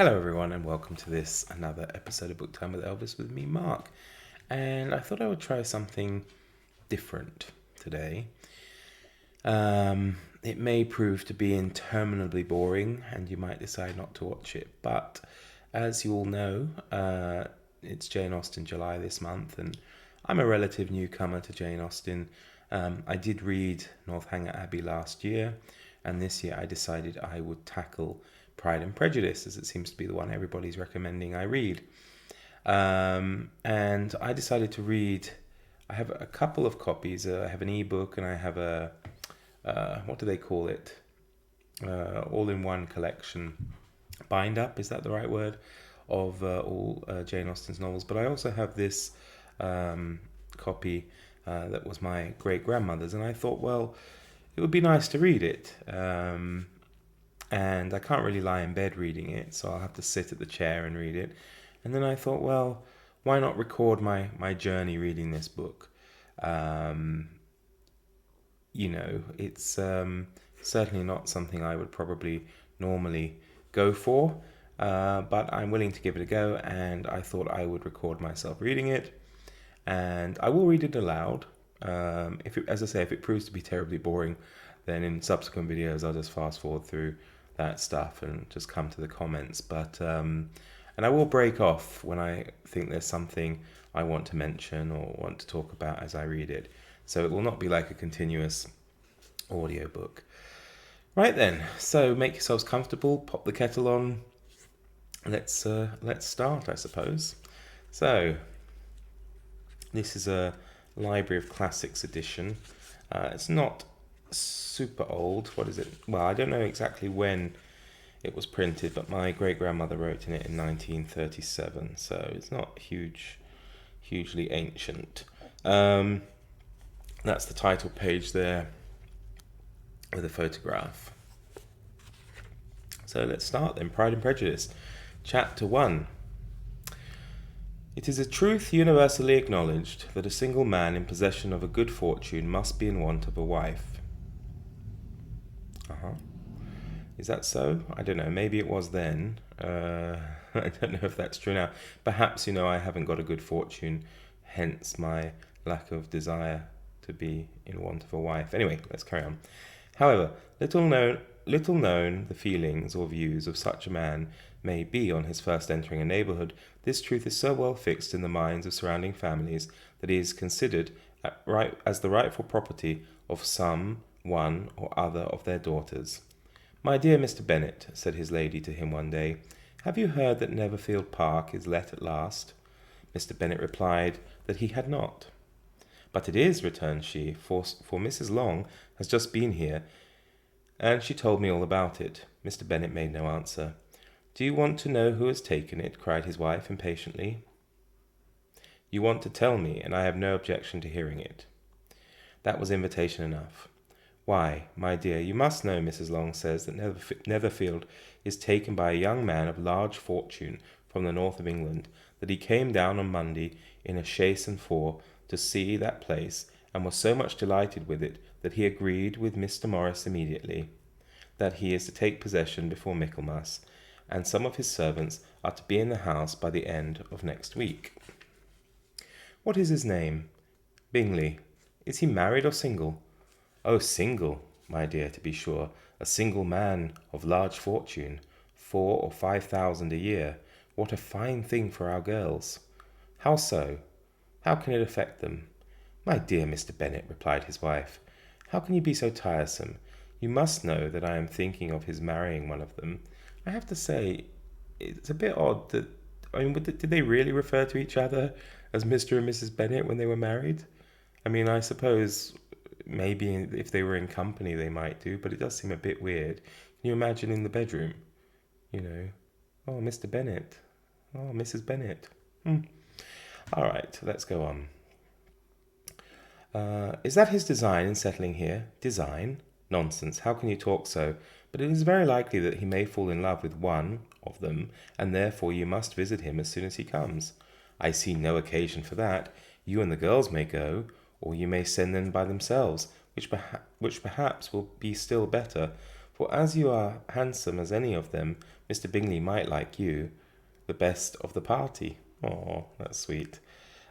Hello, everyone, and welcome to this another episode of Book Time with Elvis with me, Mark. And I thought I would try something different today. It may prove to be interminably boring, and you might decide not to watch it. But as you all know, it's Jane Austen July this month, and I'm a relative newcomer to Jane Austen. I did read Northanger Abbey last year, and this year I decided I would tackle Pride and Prejudice, as it seems to be the one everybody's recommending I read. And I decided to read. I have a couple of copies. I have an ebook, and I have a what do they call it? All-in-one collection, bind up. Is that the right word? Of all Jane Austen's novels. But I also have this copy that was my great grandmother's, and I thought, well, it would be nice to read it. And I can't really lie in bed reading it, so I'll have to sit at the chair and read it. And then I thought, well, why not record my journey reading this book? It's certainly not something I would probably normally go for, but I'm willing to give it a go, and I thought I would record myself reading it, and I will read it aloud. If it proves to be terribly boring, then in subsequent videos I'll just fast forward through that stuff and just come to the comments. But and I will break off when I think there's something I want to mention or want to talk about as I read it. So it will not be like a continuous audiobook. Right then, so make yourselves comfortable, pop the kettle on. Let's start, I suppose. So this is a Library of Classics edition. It's not super old. What is it? Well, I don't know exactly when it was printed, but my great-grandmother wrote in it in 1937, so it's not hugely ancient. That's the title page there with a photograph. So let's start then. Pride and Prejudice, Chapter 1. It is a truth universally acknowledged that a single man in possession of a good fortune must be in want of a wife. Is that so? I don't know. Maybe it was then. I don't know if that's true now. Perhaps, I haven't got a good fortune, hence my lack of desire to be in want of a wife. Anyway, let's carry on. However, little known the feelings or views of such a man may be on his first entering a neighbourhood, this truth is so well fixed in the minds of surrounding families that he is considered as the rightful property of some one or other of their daughters. "My dear Mr. Bennet," said his lady to him one day, "have you heard that Netherfield Park is let at last?" Mr. Bennet replied that he had not. "But it is," returned she, for Mrs. Long has just been here, and she told me all about it." Mr. Bennet made no answer. "Do you want to know who has taken it?" cried his wife impatiently. "You want to tell me, and I have no objection to hearing it." That was invitation enough. "Why, my dear, you must know Mrs. Long says that Netherfield is taken by a young man of large fortune from the north of England, that he came down on Monday in a chaise and four to see that place, and was so much delighted with it that he agreed with Mr. Morris immediately, that he is to take possession before Michaelmas, and some of his servants are to be in the house by the end of next week." "What is his name?" "Bingley." "Is he married or single?" "Oh, single, my dear, to be sure. A single man of large fortune, 4,000 or 5,000 a year. What a fine thing for our girls!" "How so? How can it affect them?" "My dear Mr. Bennet," replied his wife, "how can you be so tiresome? You must know that I am thinking of his marrying one of them. I have to say, it's a bit odd that, did they really refer to each other as Mr. and Mrs. Bennet when they were married? I suppose maybe if they were in company they might do, but it does seem a bit weird. Can you imagine in the bedroom? Oh, Mr. Bennet. Oh, Mrs. Bennet. All right, let's go on. "Is that his design in settling here?" "Design? Nonsense, how can you talk so? But it is very likely that he may fall in love with one of them, and therefore you must visit him as soon as he comes." "I see no occasion for that. You and the girls may go, or you may send them by themselves, which perhaps will be still better, For as you are handsome as any of them, Mr. Bingley might like you the best of the party. Oh, that's sweet.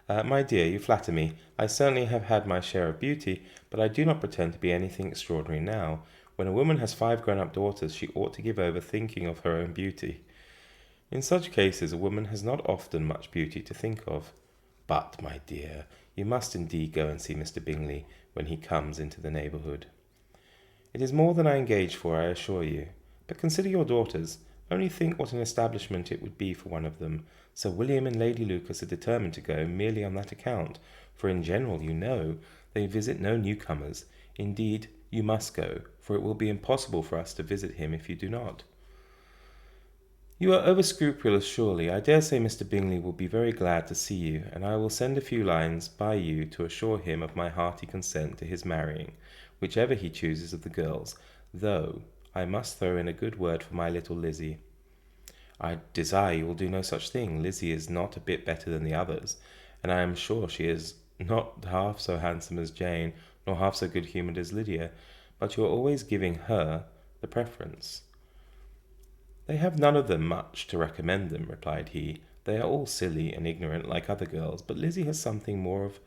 My dear, you flatter me. I certainly have had my share of beauty, but I do not pretend to be anything extraordinary now. When a woman has 5 grown-up daughters, she ought to give over thinking of her own beauty. In such cases, a woman has not often much beauty to think of. But, my dear, you must indeed go and see Mr. Bingley when he comes into the neighbourhood. It is more than I engage for, I assure you. But consider your daughters. Only think what an establishment it would be for one of them. Sir William and Lady Lucas are determined to go merely on that account, for in general, you know, they visit no newcomers. Indeed, you must go, for it will be impossible for us to visit him if you do not. You are over-scrupulous, surely. I dare say Mr. Bingley will be very glad to see you, and I will send a few lines by you to assure him of my hearty consent to his marrying, whichever he chooses of the girls, though I must throw in a good word for my little Lizzie. I desire you will do no such thing. Lizzie is not a bit better than the others, and I am sure she is not half so handsome as Jane, nor half so good-humoured as Lydia, but you are always giving her the preference. They have none of them much to recommend them, replied he. They are all silly and ignorant like other girls, but Lizzie has something more of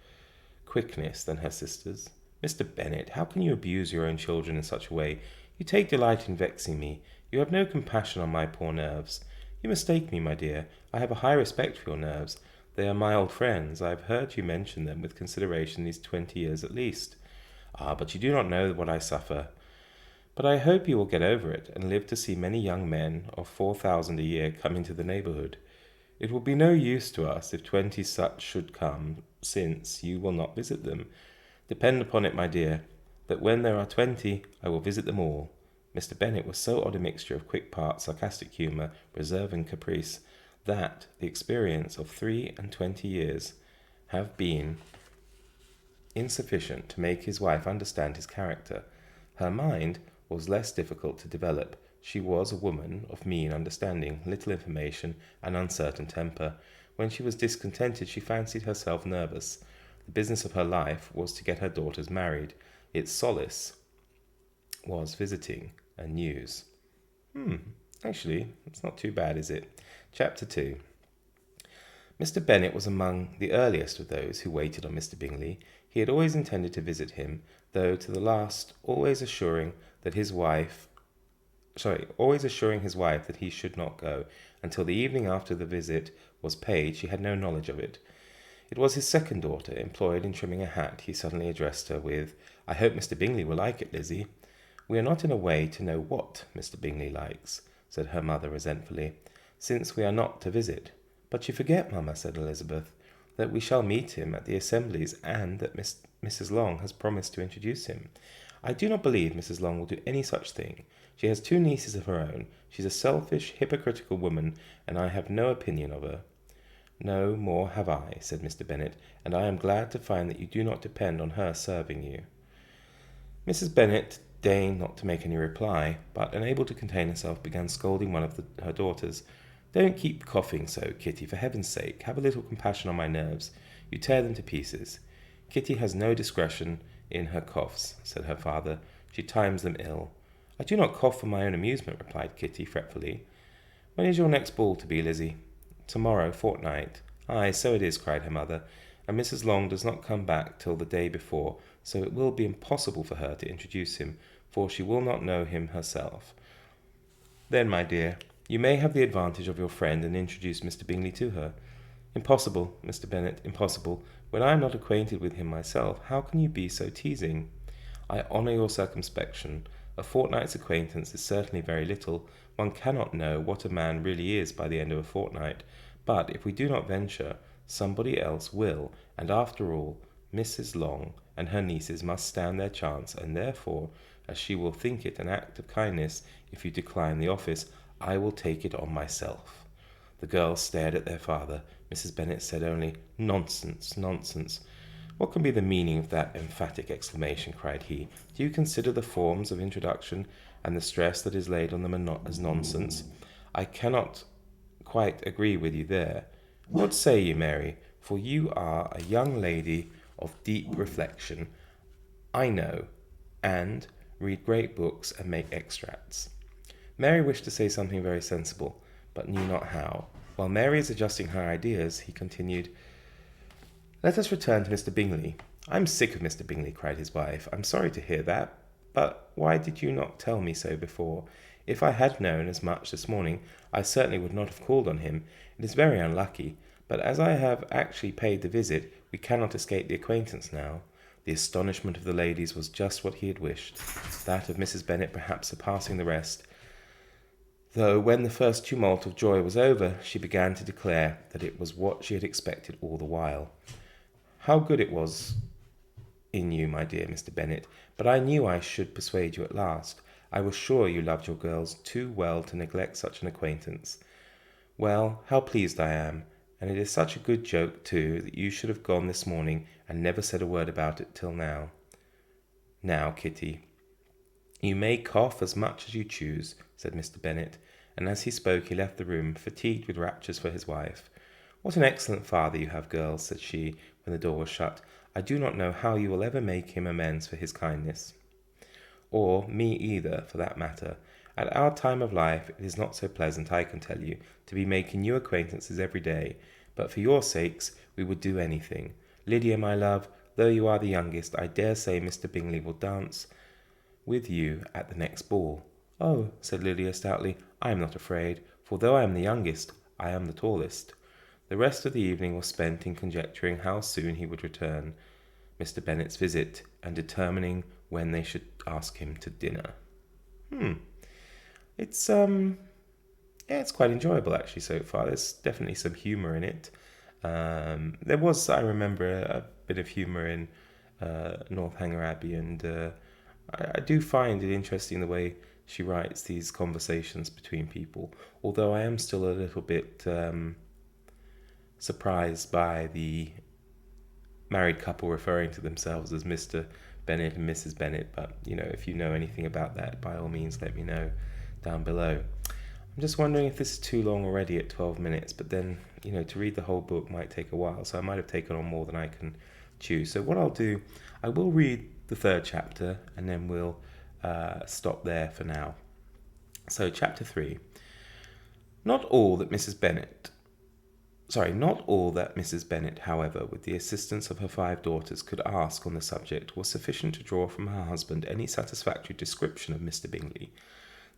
quickness than her sisters. Mr. Bennet, how can you abuse your own children in such a way? You take delight in vexing me. You have no compassion on my poor nerves. You mistake me, my dear. I have a high respect for your nerves. They are my old friends. I have heard you mention them with consideration these 20 years at least. Ah, but you do not know what I suffer. But I hope you will get over it, and live to see many young men of 4,000 a year come into the neighbourhood. It will be no use to us if 20 such should come, since you will not visit them. Depend upon it, my dear, that when there are 20, I will visit them all. Mr. Bennet was so odd a mixture of quick part, sarcastic humour, reserve, and caprice, that the experience of 23 years have been insufficient to make his wife understand his character. Her mind was less difficult to develop. She was a woman of mean understanding, little information, and uncertain temper. When she was discontented, she fancied herself nervous. The business of her life was to get her daughters married. Its solace was visiting and news. Actually, it's not too bad, is it? Chapter 2. Mr. Bennet was among the earliest of those who waited on Mr. Bingley. He had always intended to visit him, though to the last always assuring his wife that he should not go. Until the evening after the visit was paid, she had no knowledge of it. It was his second daughter, employed in trimming a hat. He suddenly addressed her with, "I hope Mr. Bingley will like it, Lizzie." "We are not in a way to know what Mr. Bingley likes," said her mother resentfully, "since we are not to visit." "But you forget, mamma," said Elizabeth, "that we shall meet him at the assemblies, and that Mrs. Long has promised to introduce him." "I do not believe Mrs. Long will do any such thing. She has 2 nieces of her own. She's a selfish, hypocritical woman, and I have no opinion of her." "No more have I," said Mr. Bennet, "and I am glad to find that you do not depend on her serving you." Mrs. Bennet deigned not to make any reply, but, unable to contain herself, began scolding one of her daughters. "Don't keep coughing so, Kitty, for heaven's sake. Have a little compassion on my nerves. You tear them to pieces." "Kitty has no discretion in her coughs," said her father. "She times them ill." "I do not cough for my own amusement," replied Kitty fretfully. "When is your next ball to be, Lizzie?" "Tomorrow fortnight." "Aye, so it is," cried her mother, "and Mrs. Long does not come back till the day before, so it will be impossible for her to introduce him, for she will not know him herself." "Then, my dear, you may have the advantage of your friend and introduce Mr. Bingley to her." "Impossible, Mr. Bennet, impossible. When I am not acquainted with him myself, how can you be so teasing?" "I honour your circumspection. A fortnight's acquaintance is certainly very little. One cannot know what a man really is by the end of a fortnight. But if we do not venture, somebody else will, and after all, Mrs. Long and her nieces must stand their chance, and therefore, as she will think it an act of kindness if you decline the office, I will take it on myself." The girls stared at their father. Mrs. Bennet said only, "Nonsense, nonsense." "What can be the meaning of that emphatic exclamation?" cried he. "Do you consider the forms of introduction and the stress that is laid on them as nonsense? I cannot quite agree with you there. What say you, Mary? For you are a young lady of deep reflection, I know, and read great books, and make extracts. Mary wished to say something very sensible, but knew not how. While Mary is adjusting her ideas, he continued, "Let us return to Mr. Bingley." "I'm sick of Mr. Bingley," cried his wife. "I'm sorry to hear that, but why did you not tell me so before? If I had known as much this morning, I certainly would not have called on him. It is very unlucky, but as I have actually paid the visit, we cannot escape the acquaintance now." The astonishment of the ladies was just what he had wished, that of Mrs. Bennet perhaps surpassing the rest, though when the first tumult of joy was over, she began to declare that it was what she had expected all the while. "How good it was in you, my dear Mr. Bennet, but I knew I should persuade you at last. I was sure you loved your girls too well to neglect such an acquaintance. Well, how pleased I am, and it is such a good joke, too, that you should have gone this morning and never said a word about it till now. Now, Kitty, you may cough as much as you choose," said Mr. Bennet, and as he spoke he left the room, fatigued with raptures for his wife. "What an excellent father you have, girls," said she, when the door was shut. "I do not know how you will ever make him amends for his kindness. Or me either, for that matter. At our time of life it is not so pleasant, I can tell you, to be making new acquaintances every day, but for your sakes we would do anything. Lydia, my love, though you are the youngest, I dare say Mr. Bingley will dance with you at the next ball." "Oh," said Lydia stoutly, "I am not afraid, for though I am the youngest, I am the tallest." The rest of the evening was spent in conjecturing how soon he would return Mr. Bennet's visit, and determining when they should ask him to dinner. It's it's quite enjoyable actually so far. There's definitely some humour in it. There was, I remember, a bit of humour in Northanger Abbey, and I do find it interesting the way she writes these conversations between people, although I am still a little bit surprised by the married couple referring to themselves as Mr. Bennet and Mrs. Bennet, but if you know anything about that, by all means let me know down below. I'm just wondering if this is too long already at 12 minutes, but then to read the whole book might take a while, so I might have taken on more than I can chew. So what I'll do, I will read the third chapter and then we'll stop there for now. So chapter 3. Not all that Mrs. Bennet, however, with the assistance of her 5 daughters, could ask on the subject was sufficient to draw from her husband any satisfactory description of Mr. Bingley.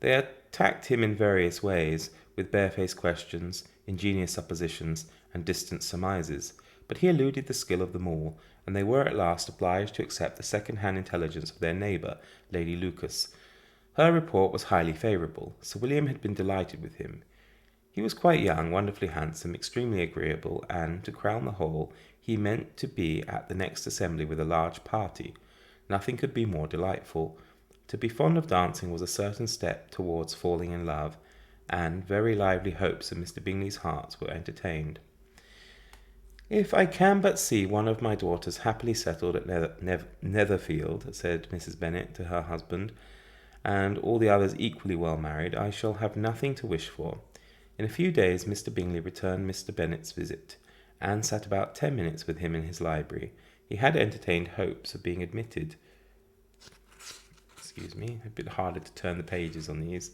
They attacked him in various ways, with barefaced questions, ingenious suppositions, and distant surmises, but he eluded the skill of them all, and they were at last obliged to accept the second-hand intelligence of their neighbour, Lady Lucas. Her report was highly favourable. Sir William had been delighted with him. He was quite young, wonderfully handsome, extremely agreeable, and, to crown the whole, he meant to be at the next assembly with a large party. Nothing could be more delightful. To be fond of dancing was a certain step towards falling in love, and very lively hopes of Mr. Bingley's heart were entertained. "If I can but see one of my daughters happily settled at Netherfield," said Mrs. Bennet to her husband, "and all the others equally well married, I shall have nothing to wish for." In a few days Mr. Bingley returned Mr. Bennet's visit, and sat about 10 minutes with him in his library. He had entertained hopes of being admitted. A bit harder to turn the pages on these.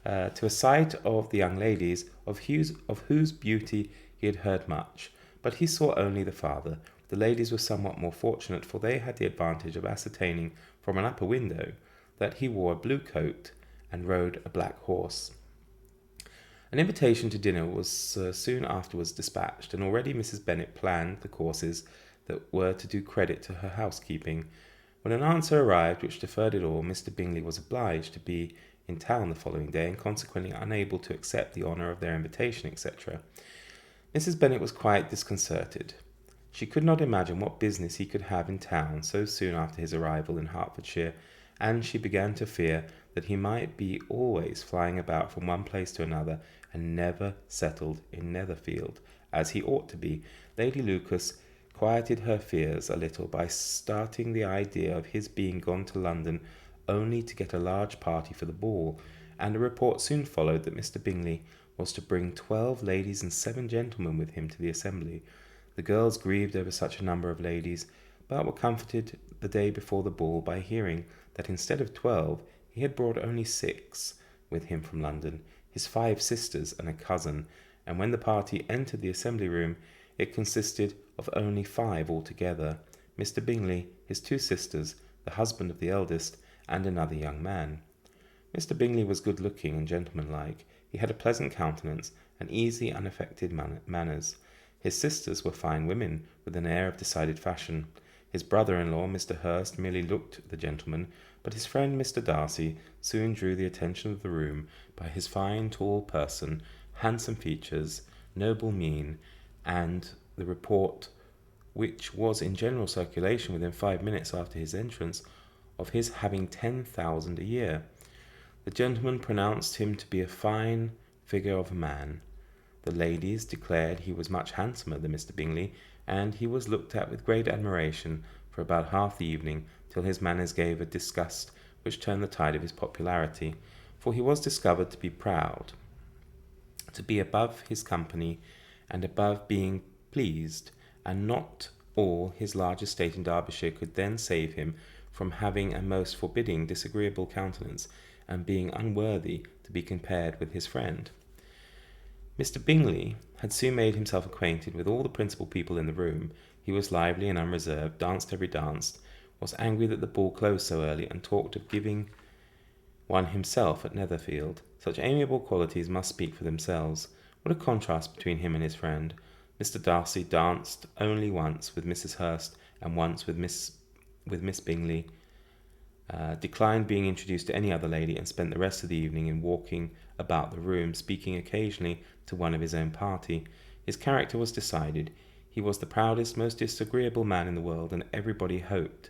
To a sight of the young ladies, of whose beauty he had heard much, but he saw only the father. The ladies were somewhat more fortunate, for they had the advantage of ascertaining from an upper window that he wore a blue coat and rode a black horse. An invitation to dinner was soon afterwards dispatched, and already Mrs. Bennet planned the courses that were to do credit to her housekeeping. When an answer arrived which deferred it all, Mr. Bingley was obliged to be in town the following day, and consequently unable to accept the honour of their invitation, etc. Mrs. Bennet was quite disconcerted. She could not imagine what business he could have in town so soon after his arrival in Hertfordshire, and she began to fear that he might be always flying about from one place to another, and never settled in Netherfield, as he ought to be. Lady Lucas quieted her fears a little by starting the idea of his being gone to London only to get a large party for the ball, and a report soon followed that Mr. Bingley was to bring 12 ladies and 7 gentlemen with him to the assembly. The girls grieved over such a number of ladies, but were comforted the day before the ball by hearing that instead of 12, he had brought only 6 with him from London, his 5 sisters and a cousin, and when the party entered the assembly room, it consisted of only 5 altogether: Mr. Bingley, his 2 sisters, the husband of the eldest, and another young man. Mr. Bingley was good-looking and gentlemanlike. He had a pleasant countenance and easy, unaffected manners. His sisters were fine women, with an air of decided fashion. His brother-in-law, Mr. Hurst, merely looked the gentleman, but his friend Mr. Darcy soon drew the attention of the room by his fine, tall person, handsome features, noble mien, and the report, which was in general circulation within 5 minutes after his entrance, of his having 10,000 a year. The gentleman pronounced him to be a fine figure of a man. The ladies declared he was much handsomer than Mr. Bingley, and he was looked at with great admiration for about half the evening, till his manners gave a disgust which turned the tide of his popularity, for he was discovered to be proud, to be above his company, and above being pleased, and not all his large estate in Derbyshire could then save him from having a most forbidding, disagreeable countenance, and being unworthy to be compared with his friend. Mr. Bingley had soon made himself acquainted with all the principal people in the room. He was lively and unreserved, danced every dance, was angry that the ball closed so early, and talked of giving one himself at Netherfield. Such amiable qualities must speak for themselves. What a contrast between him and his friend! Mr. Darcy danced only once with Mrs. Hurst and once with Miss Bingley, declined being introduced to any other lady, and spent the rest of the evening in walking about the room, speaking occasionally to one of his own party. His character was decided. He was the proudest, most disagreeable man in the world, and everybody hoped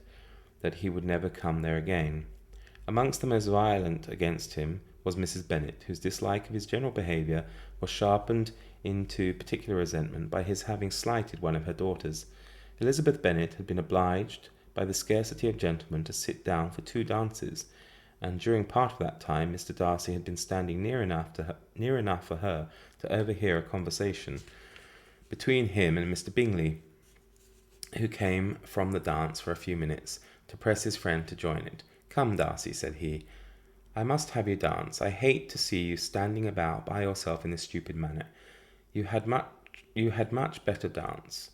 that he would never come there again. Amongst the most violent against him was Mrs. Bennet, whose dislike of his general behaviour was sharpened into particular resentment by his having slighted one of her daughters. Elizabeth Bennet had been obliged by the scarcity of gentlemen to sit down for 2 dances, and during part of that time Mr. Darcy had been standing near enough for her to overhear a conversation between him and Mr. Bingley, who came from the dance for a few minutes to press his friend to join it. "Come, Darcy," said he, "I must have you dance. I hate to see you standing about by yourself in this stupid manner. You had much better dance."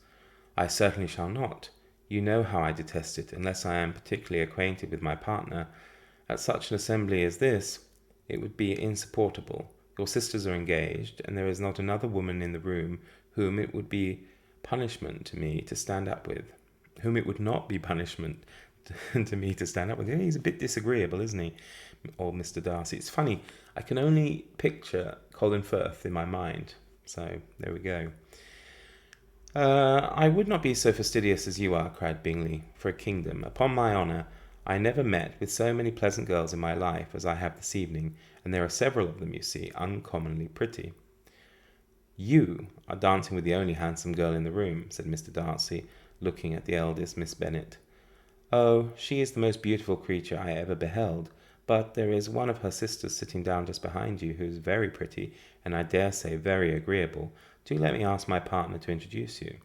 "I certainly shall not. You know how I detest it, unless I am particularly acquainted with my partner. At such an assembly as this, it would be insupportable. Your sisters are engaged, and there is not another woman in the room whom it would be punishment to me to stand up with. Whom it would not be punishment to me to stand up with. He's a bit disagreeable, isn't he, old Mr. Darcy? It's funny. I can only picture Colin Firth in my mind. So, there we go. "I would not be so fastidious as you are," cried Bingley, "for a kingdom. Upon my honour, I never met with so many pleasant girls in my life as I have this evening, and there are several of them, you see, uncommonly pretty." "You are dancing with the only handsome girl in the room," said Mr. Darcy, looking at the eldest, Miss Bennet. "Oh, she is the most beautiful creature I ever beheld, but there is one of her sisters sitting down just behind you, who is very pretty, and I dare say very agreeable. Do let me ask my partner to introduce you."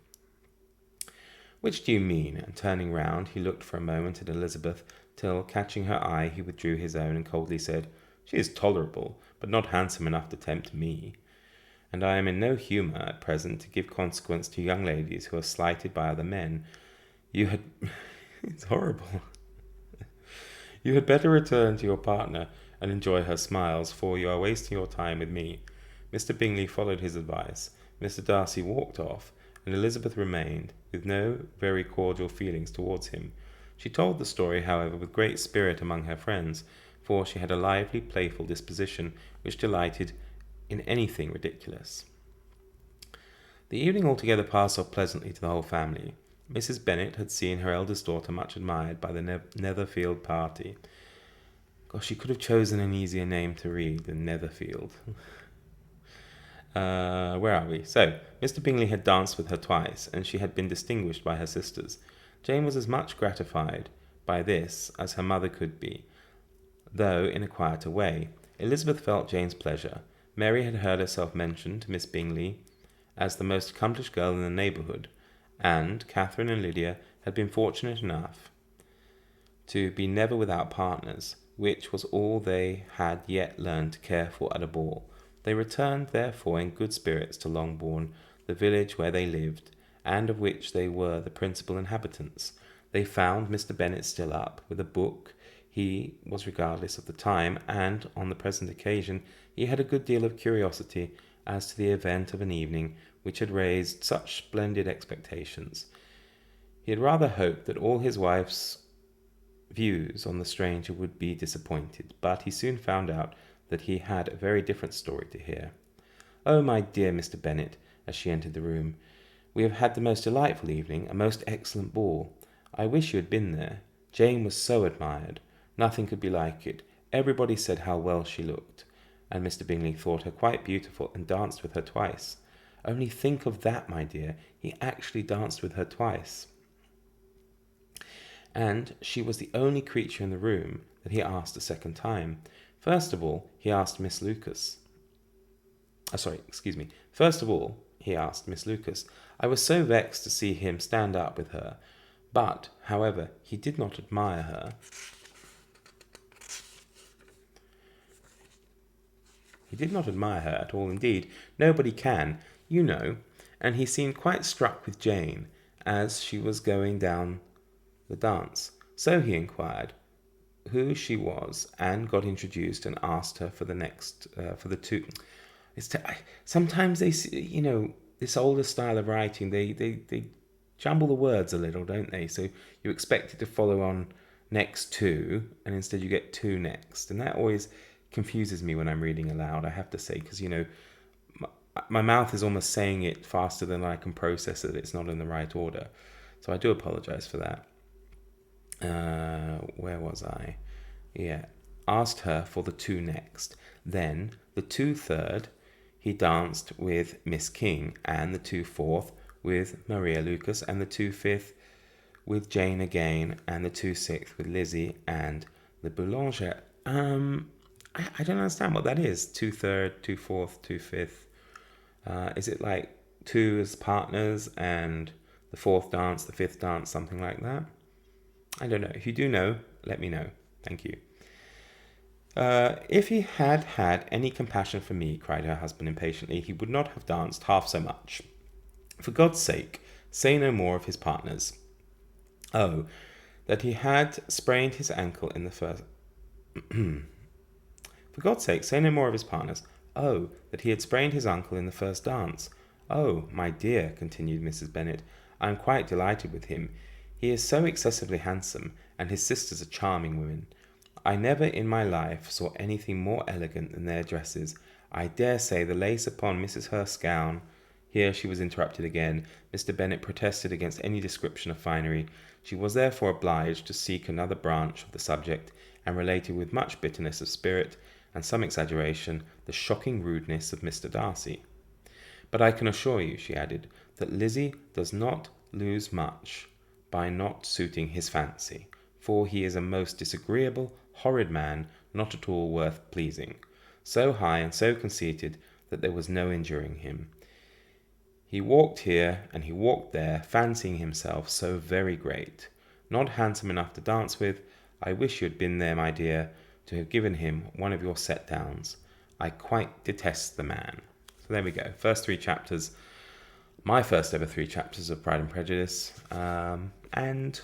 "Which do you mean?" And turning round, he looked for a moment at Elizabeth, till, catching her eye, he withdrew his own, and coldly said, "She is tolerable, but not handsome enough to tempt me. And I am in no humour at present to give consequence to young ladies who are slighted by other men. You had it's horrible. You had better return to your partner and enjoy her smiles, for you are wasting your time with me." Mr. Bingley followed his advice. Mr. Darcy walked off, and Elizabeth remained, with no very cordial feelings towards him. She told the story, however, with great spirit among her friends, for she had a lively, playful disposition, which delighted in anything ridiculous. The evening altogether passed off pleasantly to the whole family. Mrs. Bennet had seen her eldest daughter much admired by the Netherfield party. Gosh, she could have chosen an easier name to read than Netherfield. Where are we? So, Mr. Bingley had danced with her twice, and she had been distinguished by her sisters. Jane was as much gratified by this as her mother could be, though in a quieter way. Elizabeth felt Jane's pleasure. Mary had heard herself mentioned to Miss Bingley as the most accomplished girl in the neighbourhood, and Catherine and Lydia had been fortunate enough to be never without partners, which was all they had yet learned to care for at a ball. They returned, therefore, in good spirits to Longbourn, the village where they lived, and of which they were the principal inhabitants. They found Mr. Bennet still up, with a book. He was regardless of the time, and, on the present occasion, he had a good deal of curiosity as to the event of an evening which had raised such splendid expectations. He had rather hoped that all his wife's views on the stranger would be disappointed, but he soon found out that he had a very different story to hear. "Oh, my dear Mr. Bennet," as she entered the room, "we have had the most delightful evening, a most excellent ball. I wish you had been there. Jane was so admired. Nothing could be like it. Everybody said how well she looked, and Mr. Bingley thought her quite beautiful and danced with her twice. Only think of that, my dear. He actually danced with her twice. And she was the only creature in the room that he asked a second time. First of all, he asked Miss Lucas. First of all, he asked Miss Lucas. I was so vexed to see him stand up with her. But, however, he did not admire her. He did not admire her at all indeed. Nobody can, you know, and he seemed quite struck with Jane as she was going down the dance. So he inquired who she was and got introduced and asked her for the two. Sometimes they, this older style of writing, they jumble the words a little, don't they? So you expect it to follow on next to, and instead you get to next, and that always confuses me when I'm reading aloud, I have to say, because my mouth is almost saying it faster than I can process it. It's not in the right order, so I do apologize for that. Where was I? Yeah, asked her for the two next. Then the two third, he danced with Miss King, and the two fourth with Maria Lucas, and the two fifth with Jane again, and the two sixth with Lizzie and the Boulanger. I don't understand what that is. Two third, two fourth, two fifth. Is it like two as partners and the fourth dance, the fifth dance, something like that? I don't know. If you do know, let me know. Thank you. If he had had any compassion for me, cried her husband impatiently, he would not have danced half so much. For God's sake, say no more of his partners. Oh, that he had sprained his ankle in the first... For God's sake, say no more of his partners. Oh, that he had sprained his ankle in the first dance. Oh, my dear, continued Mrs. Bennet, I am quite delighted with him. He is so excessively handsome, and his sisters are charming women. I never in my life saw anything more elegant than their dresses. I dare say the lace upon Mrs. Hurst's gown... Here she was interrupted again. Mr. Bennet protested against any description of finery. She was therefore obliged to seek another branch of the subject, and related with much bitterness of spirit and some exaggeration the shocking rudeness of Mr. Darcy. But I can assure you, she added, that Lizzie does not lose much by not suiting his fancy, for he is a most disagreeable, horrid man, not at all worth pleasing, so high and so conceited that there was no enduring him. He walked here and he walked there, fancying himself so very great, not handsome enough to dance with. I wish you had been there, my dear, to have given him one of your set-downs. I quite detest the man. So there we go. First 3 chapters. My first ever 3 chapters of Pride and Prejudice. And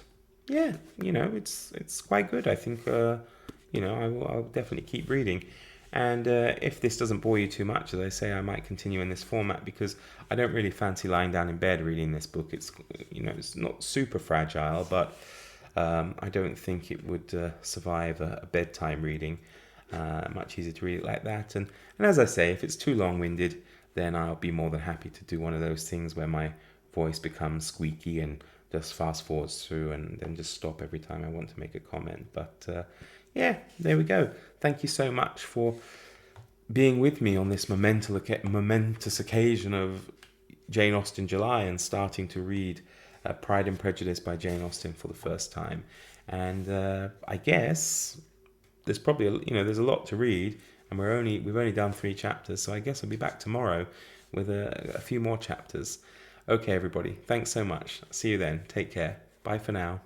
yeah, it's quite good. I think, I'll definitely keep reading. And if this doesn't bore you too much, as I say, I might continue in this format because I don't really fancy lying down in bed reading this book. It's, it's not super fragile, but I don't think it would survive a bedtime reading. Much easier to read it like that. And as I say, if it's too long-winded, then I'll be more than happy to do one of those things where my voice becomes squeaky and just fast forwards through and then just stop every time I want to make a comment. But yeah, there we go. Thank you so much for being with me on this momentous occasion of Jane Austen July and starting to read Pride and Prejudice by Jane Austen for the first time. And I guess there's probably there's a lot to read, and we've only done 3 chapters, so I guess I'll be back tomorrow with a few more chapters. Okay, everybody, thanks so much. See you then. Take care. Bye for now.